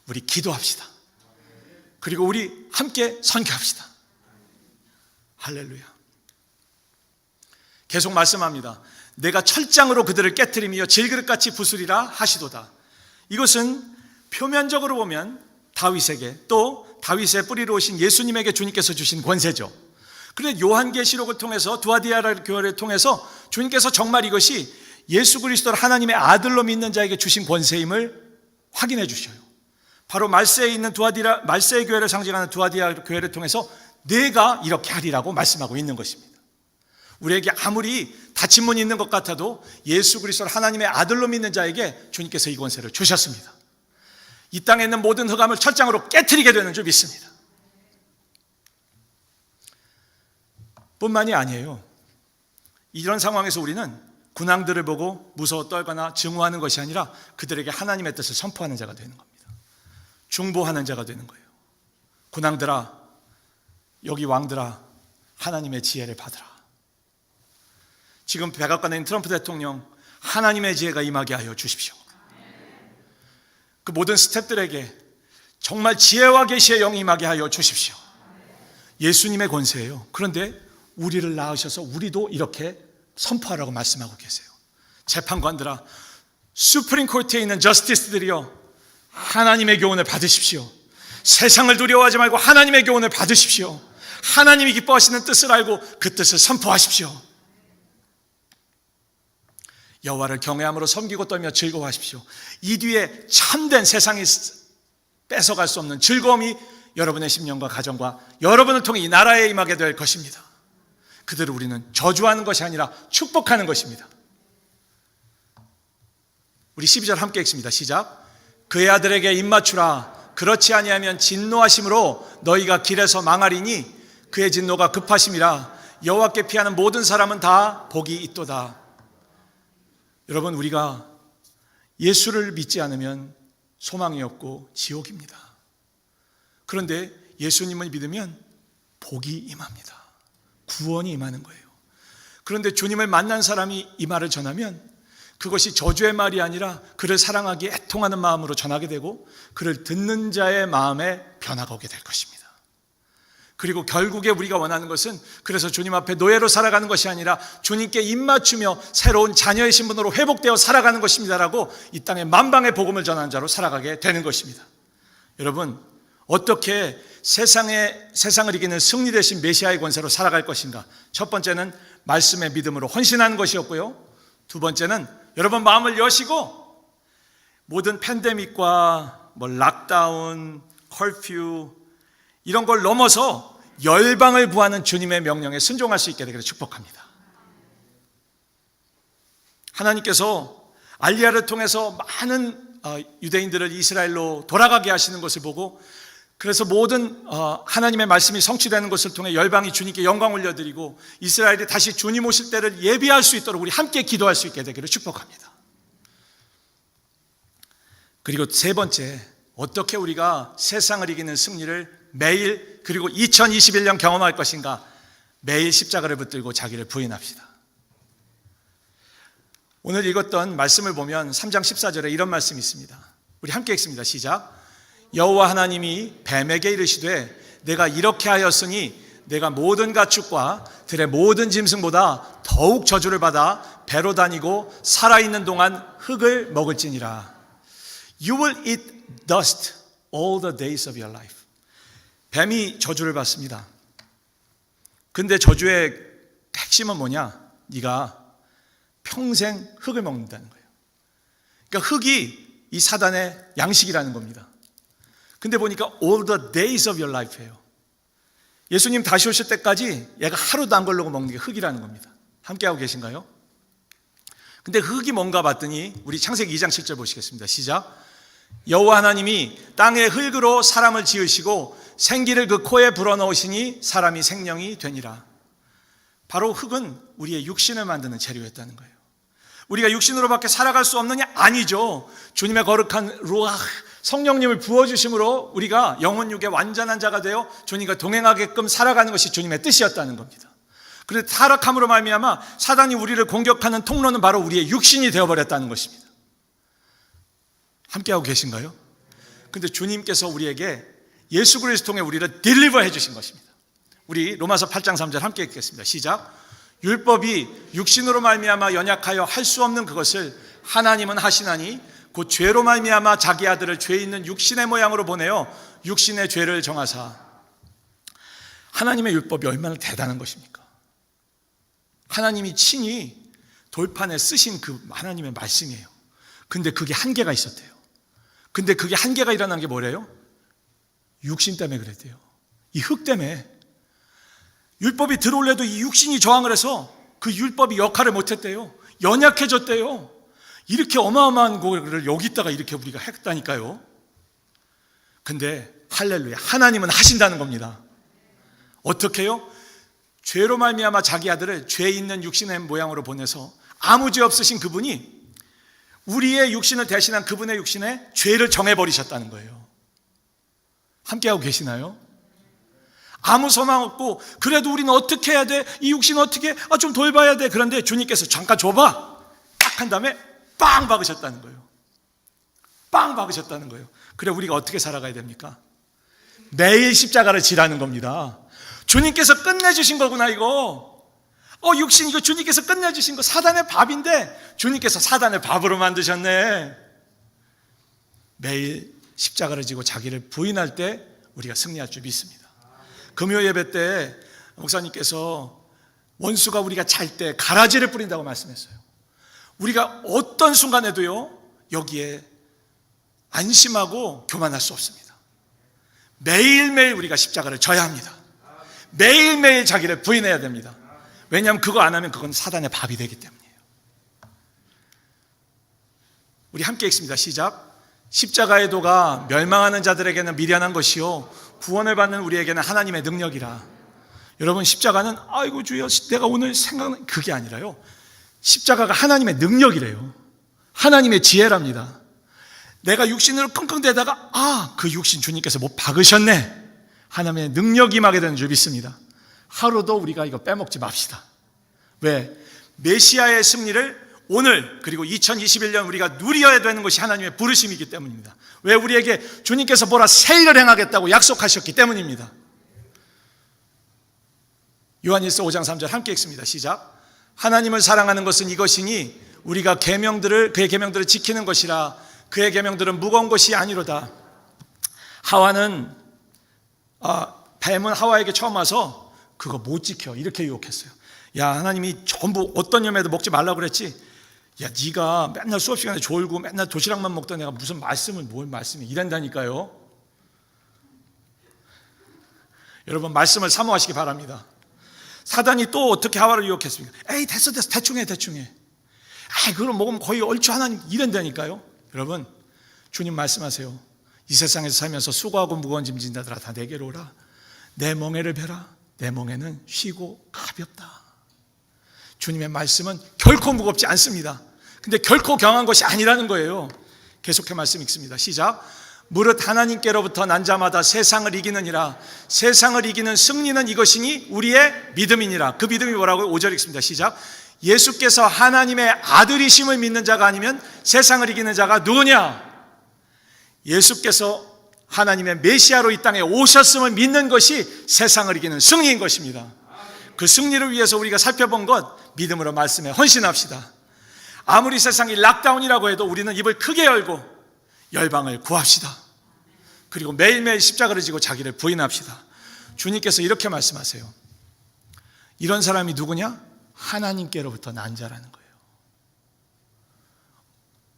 우리 기도합시다. 그리고 우리 함께 선교합시다. 할렐루야. 계속 말씀합니다. 내가 철장으로 그들을 깨트리며 질그릇같이 부수리라 하시도다. 이것은 표면적으로 보면 다윗에게, 또 다윗의 뿌리로 오신 예수님에게 주님께서 주신 권세죠. 그런데 요한계시록을 통해서, 두아디아라 교회를 통해서 주님께서 정말 이것이 예수 그리스도를 하나님의 아들로 믿는 자에게 주신 권세임을 확인해 주셔요. 바로 말세에 있는 말세의 교회를 상징하는 두아디아 교회를 통해서 내가 이렇게 하리라고 말씀하고 있는 것입니다. 우리에게 아무리 닫힌 문이 있는 것 같아도 예수 그리스도를 하나님의 아들로 믿는 자에게 주님께서 이 권세를 주셨습니다. 이 땅에 있는 모든 흑암을 철장으로 깨트리게 되는 줄 믿습니다. 뿐만이 아니에요. 이런 상황에서 우리는 군왕들을 보고 무서워 떨거나 증오하는 것이 아니라 그들에게 하나님의 뜻을 선포하는 자가 되는 겁니다. 중보하는 자가 되는 거예요. 군왕들아, 여기 왕들아, 하나님의 지혜를 받으라. 지금 백악관에 있는 트럼프 대통령, 하나님의 지혜가 임하게 하여 주십시오. 그 모든 스태프들에게 정말 지혜와 계시의 영이 임하게 하여 주십시오. 예수님의 권세예요. 그런데 우리를 낳으셔서 우리도 이렇게 선포하라고 말씀하고 계세요. 재판관들아, 수프림 코트에 있는 저스티스들이여, 하나님의 교훈을 받으십시오. 세상을 두려워하지 말고 하나님의 교훈을 받으십시오. 하나님이 기뻐하시는 뜻을 알고 그 뜻을 선포하십시오. 여호와를 경외함으로 섬기고 떨며 즐거워하십시오. 이 뒤에 참된 세상이 뺏어갈 수 없는 즐거움이 여러분의 심령과 가정과 여러분을 통해 이 나라에 임하게 될 것입니다. 그들을 우리는 저주하는 것이 아니라 축복하는 것입니다. 우리 12절 함께 읽습니다. 시작. 그의 아들에게 입맞추라. 그렇지 아니하면 진노하심으로 너희가 길에서 망하리니 그의 진노가 급하심이라. 여호와께 피하는 모든 사람은 다 복이 있도다. 여러분, 우리가 예수를 믿지 않으면 소망이 없고 지옥입니다. 그런데 예수님을 믿으면 복이 임합니다. 구원이 임하는 거예요. 그런데 주님을 만난 사람이 이 말을 전하면 그것이 저주의 말이 아니라 그를 사랑하기에 애통하는 마음으로 전하게 되고 그를 듣는 자의 마음에 변화가 오게 될 것입니다. 그리고 결국에 우리가 원하는 것은 그래서 주님 앞에 노예로 살아가는 것이 아니라 주님께 입맞추며 새로운 자녀의 신분으로 회복되어 살아가는 것입니다라고 이 땅에 만방의 복음을 전하는 자로 살아가게 되는 것입니다. 여러분, 어떻게 세상을 이기는 승리 되신 메시아의 권세로 살아갈 것인가? 첫 번째는 말씀의 믿음으로 헌신하는 것이었고요. 두 번째는 여러분 마음을 여시고 모든 팬데믹과 락다운, 커퓨 이런 걸 넘어서 열방을 구하는 주님의 명령에 순종할 수 있게 되기를 축복합니다. 하나님께서 알리야를 통해서 많은 유대인들을 이스라엘로 돌아가게 하시는 것을 보고 그래서 모든 하나님의 말씀이 성취되는 것을 통해 열방이 주님께 영광 올려드리고 이스라엘이 다시 주님 오실 때를 예비할 수 있도록 우리 함께 기도할 수 있게 되기를 축복합니다. 그리고 세 번째, 어떻게 우리가 세상을 이기는 승리를 매일 그리고 2021년 경험할 것인가? 매일 십자가를 붙들고 자기를 부인합시다. 오늘 읽었던 말씀을 보면 3장 14절에 이런 말씀이 있습니다. 우리 함께 읽습니다. 시작. 여호와 하나님이 뱀에게 이르시되 내가 이렇게 하였으니 내가 모든 가축과 들의 모든 짐승보다 더욱 저주를 받아 배로 다니고 살아있는 동안 흙을 먹을지니라. You will eat dust all the days of your life. 뱀이 저주를 받습니다. 근데 저주의 핵심은 뭐냐? 네가 평생 흙을 먹는다는 거예요. 그러니까 흙이 이 사단의 양식이라는 겁니다. 근데 보니까 all the days of your life예요. 예수님 다시 오실 때까지 얘가 하루도 안 걸르고 먹는 게 흙이라는 겁니다. 함께하고 계신가요? 근데 흙이 뭔가 봤더니 우리 창세기 2장 7절 보시겠습니다. 시작. 여호와 하나님이 땅의 흙으로 사람을 지으시고 생기를 그 코에 불어넣으시니 사람이 생명이 되니라. 바로 흙은 우리의 육신을 만드는 재료였다는 거예요. 우리가 육신으로밖에 살아갈 수 없느냐? 아니죠. 주님의 거룩한 루ach, 성령님을 부어주심으로 우리가 영혼 육의 완전한 자가 되어 주님과 동행하게끔 살아가는 것이 주님의 뜻이었다는 겁니다. 그런데 타락함으로 말미암아 사단이 우리를 공격하는 통로는 바로 우리의 육신이 되어버렸다는 것입니다. 함께하고 계신가요? 근데 주님께서 우리에게 예수 그리스도 통해 우리를 딜리버 해주신 것입니다. 우리 로마서 8장 3절 함께 읽겠습니다. 시작. 율법이 육신으로 말미암아 연약하여 할 수 없는 그것을 하나님은 하시나니 곧 죄로 말미암아 자기 아들을 죄 있는 육신의 모양으로 보내어 육신의 죄를 정하사. 하나님의 율법이 얼마나 대단한 것입니까? 하나님이 친히 돌판에 쓰신 그 하나님의 말씀이에요. 근데 그게 한계가 있었대요. 근데 그게 한계가 일어난 게 뭐래요? 육신 때문에 그랬대요. 이 흙 때문에. 율법이 들어올래도 이 육신이 저항을 해서 그 율법이 역할을 못했대요. 연약해졌대요. 이렇게 어마어마한 거를 여기다가 이렇게 우리가 했다니까요. 근데 할렐루야, 하나님은 하신다는 겁니다. 어떻게요? 죄로 말미암아 자기 아들을 죄 있는 육신의 모양으로 보내서 아무 죄 없으신 그분이 우리의 육신을 대신한 그분의 육신에 죄를 정해버리셨다는 거예요. 함께하고 계시나요? 아무 소망 없고 그래도 우리는 어떻게 해야 돼? 이 육신 어떻게? 좀 돌봐야 돼. 그런데 주님께서 잠깐 줘봐. 딱 한 다음에 빵 박으셨다는 거예요. 빵 박으셨다는 거예요. 그래 우리가 어떻게 살아가야 됩니까? 매일 십자가를 지라는 겁니다. 주님께서 끝내주신 거구나 이거. 육신 이거 주님께서 끝내주신 거. 사단의 밥인데 주님께서 사단의 밥으로 만드셨네. 매일 십자가를 지고 자기를 부인할 때 우리가 승리할 줄 믿습니다. 금요 예배 때 목사님께서 원수가 우리가 잘 때 가라지를 뿌린다고 말씀했어요. 우리가 어떤 순간에도요 여기에 안심하고 교만할 수 없습니다. 매일매일 우리가 십자가를 져야 합니다. 매일매일 자기를 부인해야 됩니다. 왜냐하면 그거 안 하면 그건 사단의 밥이 되기 때문이에요. 우리 함께 읽습니다. 시작. 십자가의 도가 멸망하는 자들에게는 미련한 것이요 구원을 받는 우리에게는 하나님의 능력이라. 여러분 십자가는 아이고 주여 내가 오늘 생각난 그게 아니라요. 십자가가 하나님의 능력이래요. 하나님의 지혜랍니다. 내가 육신으로 끙끙대다가 그 육신 주님께서 못 박으셨네. 하나님의 능력이 임하게 되는 줄 믿습니다. 하루도 우리가 이거 빼먹지 맙시다. 왜? 메시아의 승리를 오늘 그리고 2021년 우리가 누려야 되는 것이 하나님의 부르심이기 때문입니다. 왜? 우리에게 주님께서 보라 새 일을 행하겠다고 약속하셨기 때문입니다. 요한일서 5장 3절 함께 읽습니다. 시작. 하나님을 사랑하는 것은 이것이니 우리가 그의 계명들을 지키는 것이라. 그의 계명들은 무거운 것이 아니로다. 뱀은 하와에게 처음 와서 그거 못 지켜 이렇게 유혹했어요. 야 하나님이 전부 어떤 열매도 먹지 말라고 그랬지. 야 네가 맨날 수업 시간에 졸고 맨날 도시락만 먹던 내가 무슨 말씀을 뭘 말씀이 이란다니까요. 여러분 말씀을 사모하시기 바랍니다. 사단이 또 어떻게 하와를 유혹했습니까? 에이 됐어 대충 해 그걸 먹으면 거의 얼추 하나님 이란다니까요. 여러분 주님 말씀하세요. 이 세상에서 살면서 수고하고 무거운 짐 진 자들아 다 내게로 오라. 내 멍에를 베라. 내 멍에는 쉬고 가볍다. 주님의 말씀은 결코 무겁지 않습니다. 근데 결코 경한 것이 아니라는 거예요. 계속해 말씀 읽습니다. 시작. 무릇 하나님께로부터 난 자마다 세상을 이기느니라. 세상을 이기는 승리는 이것이니 우리의 믿음이니라. 그 믿음이 뭐라고요? 5절 읽습니다. 시작. 예수께서 하나님의 아들이심을 믿는 자가 아니면 세상을 이기는 자가 누구냐? 예수께서 하나님의 메시아로 이 땅에 오셨음을 믿는 것이 세상을 이기는 승리인 것입니다. 그 승리를 위해서 우리가 살펴본 것 믿음으로 말씀에 헌신합시다. 아무리 세상이 락다운이라고 해도 우리는 입을 크게 열고 열방을 구합시다. 그리고 매일매일 십자가를 지고 자기를 부인합시다. 주님께서 이렇게 말씀하세요. 이런 사람이 누구냐? 하나님께로부터 난 자라는 거예요.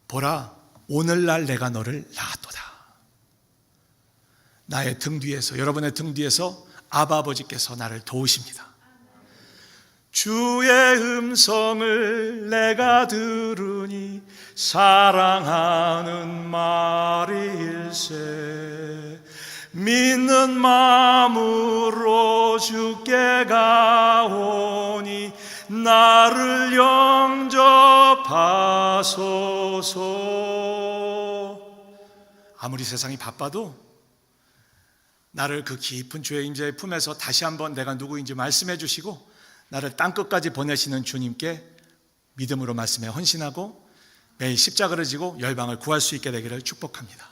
보라 오늘날 내가 너를 낳았도다. 나의 등 뒤에서 여러분의 등 뒤에서 아바 아버지께서 나를 도우십니다. 주의 음성을 내가 들으니 사랑하는 말일세. 믿는 마음으로 주께 가오니 나를 영접하소서. 아무리 세상이 바빠도 나를 그 깊은 주의 임재의 품에서 다시 한번 내가 누구인지 말씀해 주시고 나를 땅끝까지 보내시는 주님께 믿음으로 말씀에 헌신하고 매일 십자가를 지고 열방을 구할 수 있게 되기를 축복합니다.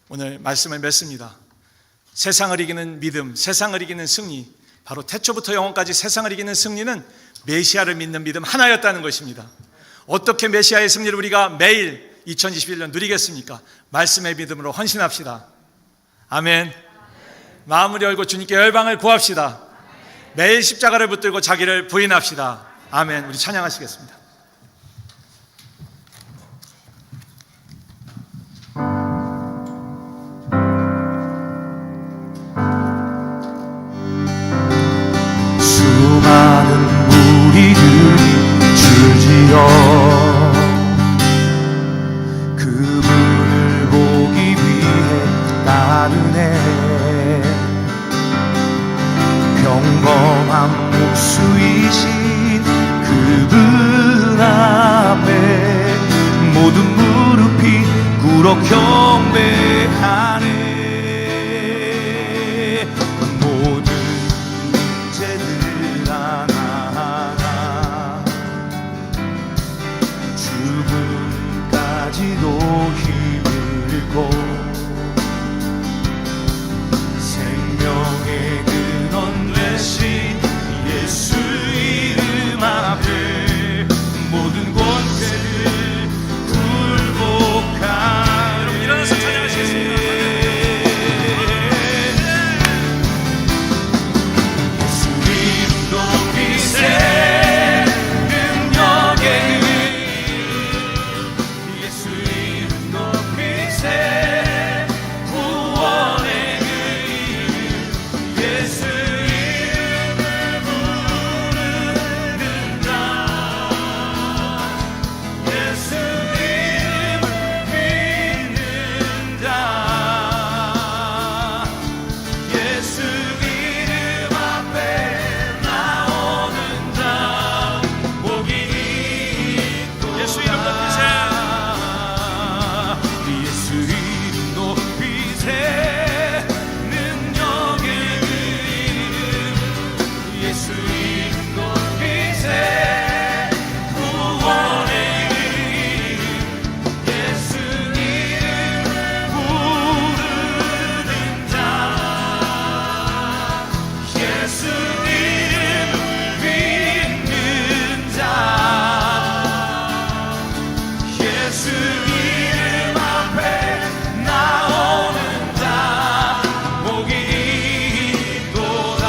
오늘 말씀을 맺습니다. 세상을 이기는 믿음, 세상을 이기는 승리, 바로 태초부터 영원까지 세상을 이기는 승리는 메시아를 믿는 믿음 하나였다는 것입니다. 어떻게 메시아의 승리를 우리가 매일 2021년 누리겠습니까? 말씀의 믿음으로 헌신합시다. 아멘. 마음을 열고 주님께 열방을 구합시다. 매일 십자가를 붙들고 자기를 부인합시다. 아멘. 우리 찬양하시겠습니다. 수많은 무리들이 줄지어 그분을 보기 위해 따르네. 평범한 목수이신 그분 앞에 모든 무릎이 꿇어 경배하네. 모든 문제들 하나하나 죽음까지도 힘들고 생명의 근원 되신 예수 이름 앞에 모든 권세를 굴복하네. 여러분 일어나서 찬양하시겠습니다. 예수 이름 높이세. 능력의 그 예수 이름 높이세. 구원의 그 예수 이름을 부르는 자. 예수 이름을 믿는 자. 예수 이름 앞에 나오는 자. 복이 있도다. 예수 이름 높이세. 예수 이름 높이세. 능력의 그 이름 예수 이름 높이세. 구원의 그 이름 예수 이름을 부르는 자. 예수 이름을 믿는 자. 예수 이름 앞에 나오는 자. 복이 있도다.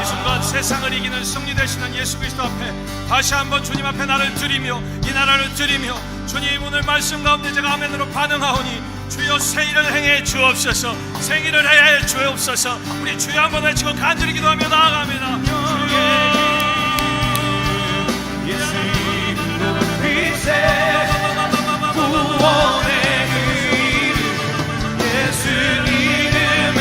이 순간 세상을 이기는 승리 되시는 예수 그리스도 앞에 다시 한번 주님 앞에 나를 드리며 이 나라를 드리며 주님 오늘 말씀 가운데 제가 아멘으로 반응하오니 주여 생일을 행해 주옵소서. 생일을 행해 주옵소서. 우리 주여 한번 외치고 간절히 기도하며 나아갑니다. 예수 이름 높이세. 구원의 그 이름 예수 이름을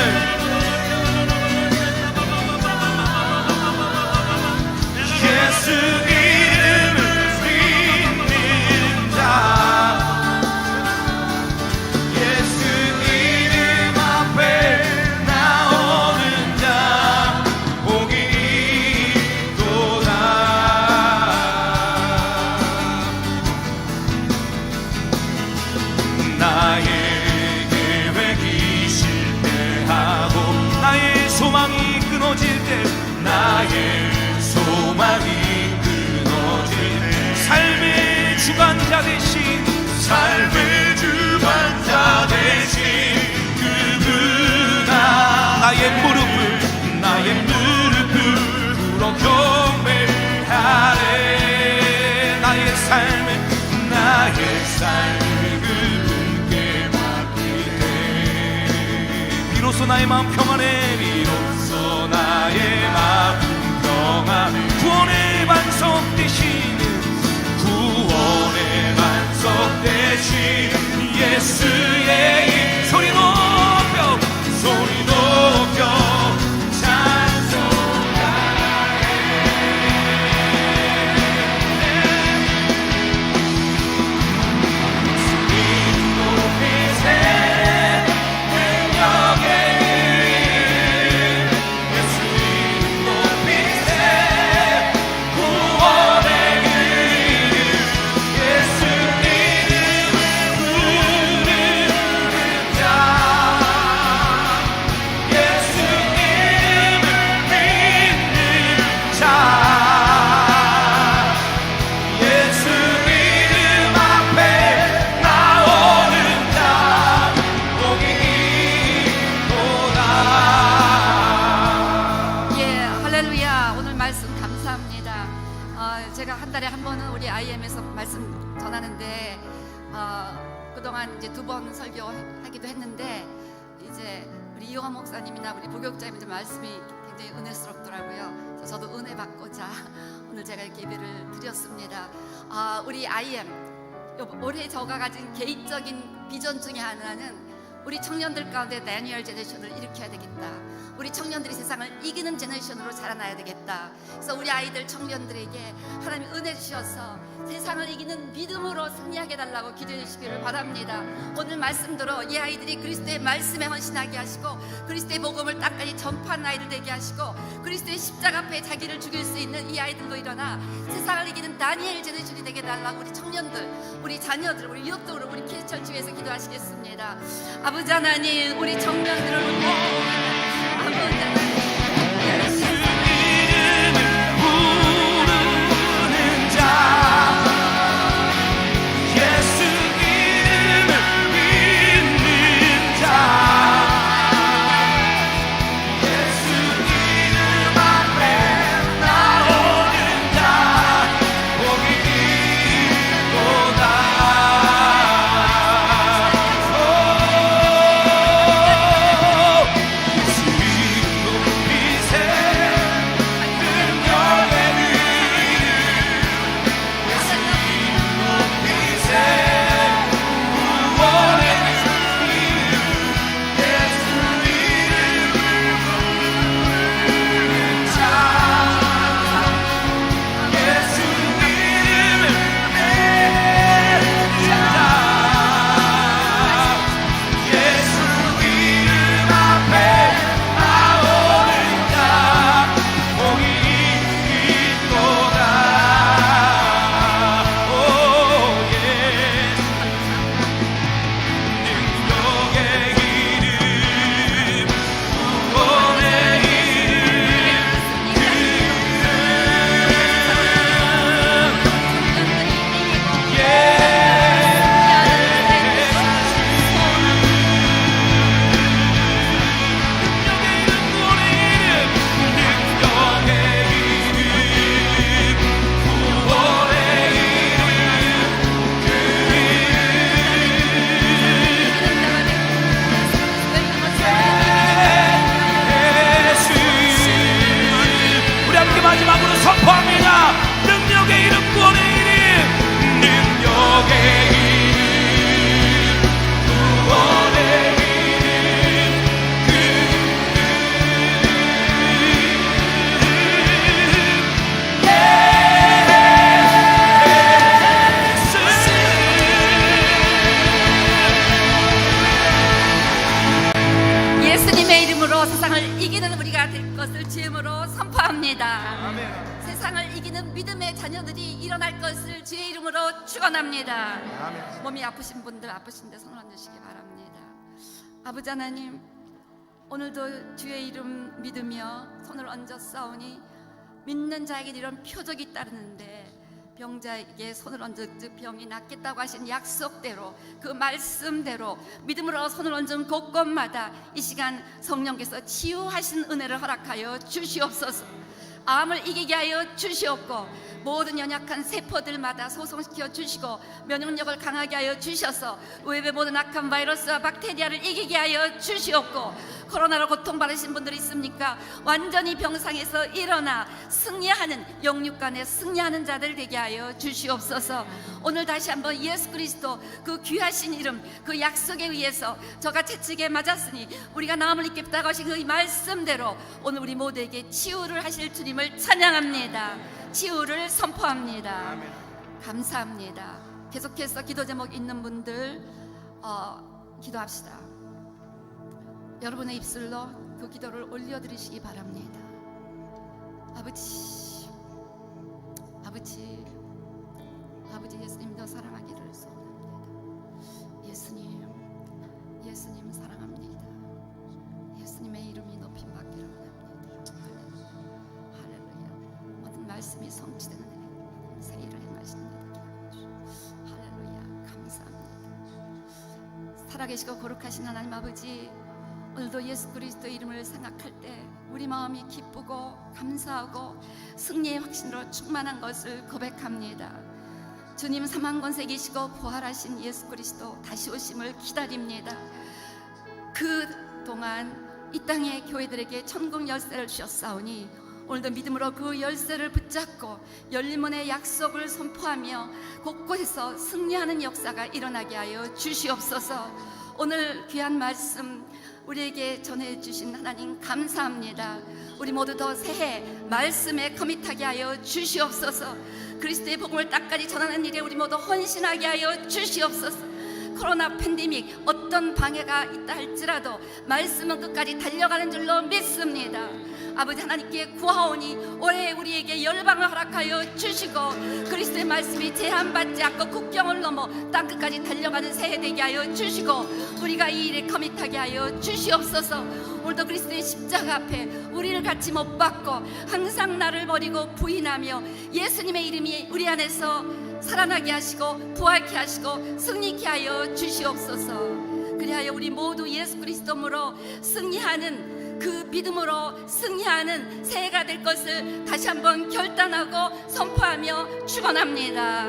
예수 이름을 믿는 자. 예수 이름 앞에 나오는 자. 복이 있도다. 나의 계획이 실패하고 나의 소망이 끊어질 때 나의 소망이 끊어질 때 삶의 주관자 대신 삶의 주관자 대신 그분아 나의 무릎을 꿇어 경배하네. 나의 삶을 그분께 맡기네. 비로소 나의 마음 평안해. 비로소 나의 마음 평안해. 대신 예수의 이름 소리 높여 제가 한 달에 한 번은 우리 IM에서 말씀 전하는데 그동안 이제 2번 설교하기도 했는데 이제 우리 이용환 목사님이나 우리 부교육자님들 말씀이 굉장히 은혜스럽더라고요. 그래서 저도 은혜 받고자 오늘 제가 이렇게 예배를 드렸습니다. 우리 IM 올해 저가 가진 개인적인 비전 중에 하나는 우리 청년들 가운데 매뉴얼 제너레이션을 일으켜야 되겠다. 우리 청년들이 세상을 이기는 제너레이션으로 자라나야 되겠다. 그래서 우리 아이들 청년들에게 하나님 은혜 주셔서 세상을 이기는 믿음으로 승리하게 해달라고 기도해 주시기를 바랍니다. 오늘 말씀대로 이 아이들이 그리스도의 말씀에 헌신하게 하시고 그리스도의 복음을 땅까지 전파하는 아이들 되게 하시고 그리스도의 십자가 앞에 자기를 죽일 수 있는 이 아이들도 일어나 세상을 이기는 다니엘 제너레이션이 되게 해달라고 우리 청년들, 우리 자녀들, 우리 유업적으로 우리 캐리처를 위해서 기도하시겠습니다. 아버지 하나님, 우리 청년들을 아버지 하나님, 예수 이름을 부르는 자, 예수 이름을 믿는 자, 예수 이름 앞에 나오는 자, 복이 있도다. 마지막으로 선포합니다. 능력의 이름, 구원의 이름, 능력의 이름, 구원의 이름, 예수님의 이름으로 세상을 이기는 우리가 될 것을 주임으로 선포합니다. 세상을 이기는 믿음의 자녀들이 일어날 것을 주의 이름으로 축원합니다. 몸이 아프신 분들 아프신데 손을 얹으시기 바랍니다. 아버지 하나님, 오늘도 주의 이름 믿으며 손을 얹어 싸우니 믿는 자에게 이런 표적이 따르는데 병자에게 손을 얹은 즉 병이 낫겠다고 하신 약속대로 그 말씀대로 믿음으로 손을 얹은 곳곳마다 이 시간 성령께서 치유하신 은혜를 허락하여 주시옵소서. 암을 이기게 하여 주시옵고 모든 연약한 세포들마다 소성시켜 주시고 면역력을 강하게 하여 주셔서 외부의 모든 악한 바이러스와 박테리아를 이기게 하여 주시옵고 코로나로 고통받으신 분들 있습니까? 완전히 병상에서 일어나 승리하는 영육간에 승리하는 자들 되게 하여 주시옵소서. 오늘 다시 한번 예수 그리스도 그 귀하신 이름 그 약속에 의해서 저가 채찍에 맞았으니 우리가 나음을 입겠다고 하신 그 말씀대로 오늘 우리 모두에게 치유를 하실 주님을 찬양합니다. 치유를 선포합니다. 감사합니다. 계속해서 기도 제목 있는 분들 기도합시다. 여러분의 입술로 그 기도를 올려드리시기 바랍니다. 아버지, 아버지, 아버지 예수님 더 사랑하기를 소원합니다. 예수님 사랑합니다. 예수님의 이름이 높임 받기를 원합니다. 할렐루야. 모든 말씀이 성취되는 새 일을 행하십니다. 할렐루야. 감사합니다. 살아계시고 거룩하신 하나님 아버지, 오늘도 예수 그리스도의 이름을 생각할 때 우리 마음이 기쁘고 감사하고 승리의 확신으로 충만한 것을 고백합니다. 주님 사망 권세 계시고 부활하신 예수 그리스도 다시 오심을 기다립니다. 그 동안 이 땅의 교회들에게 천국 열쇠를 주셨사오니 오늘도 믿음으로 그 열쇠를 붙잡고 열린 문의 약속을 선포하며 곳곳에서 승리하는 역사가 일어나게 하여 주시옵소서. 오늘 귀한 말씀 우리에게 전해주신 하나님 감사합니다. 우리 모두 더 새해 말씀에 커밋하게 하여 주시옵소서. 그리스도의 복음을 땅까지 전하는 일에 우리 모두 헌신하게 하여 주시옵소서. 코로나 팬데믹 어떤 방해가 있다 할지라도 말씀은 끝까지 달려가는 줄로 믿습니다. 아버지 하나님께 구하오니 올해 우리에게 열방을 허락하여 주시고 그리스도의 말씀이 제한받지 않고 국경을 넘어 땅끝까지 달려가는 새해 되게 하여 주시고 우리가 이 일에 커밋하게 하여 주시옵소서. 오늘도 그리스도의 십자가 앞에 우리를 같이 못 박고 항상 나를 버리고 부인하며 예수님의 이름이 우리 안에서 살아나게 하시고 부활케 하시고 승리케 하여 주시옵소서. 그리하여 우리 모두 예수 그리스도로 승리하는 그 믿음으로 승리하는 새해가 될 것을 다시 한번 결단하고 선포하며 축원합니다.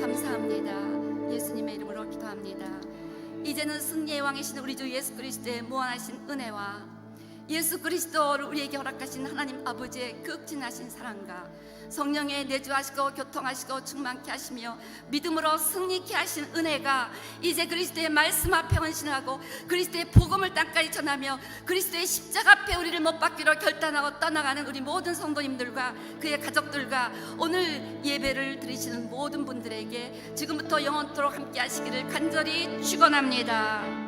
감사합니다. 예수님의 이름으로 기도합니다. 이제는 승리의 왕이신 우리 주 예수 그리스도의 무한하신 은혜와 예수 그리스도를 우리에게 허락하신 하나님 아버지의 극진하신 사랑과 성령의 내주하시고 교통하시고 충만케 하시며 믿음으로 승리케 하신 은혜가 이제 그리스도의 말씀 앞에 헌신하고 그리스도의 복음을 땅까지 전하며 그리스도의 십자가 앞에 우리를 못 박기로 결단하고 떠나가는 우리 모든 성도님들과 그의 가족들과 오늘 예배를 드리시는 모든 분들에게 지금부터 영원토록 함께 하시기를 간절히 축원합니다.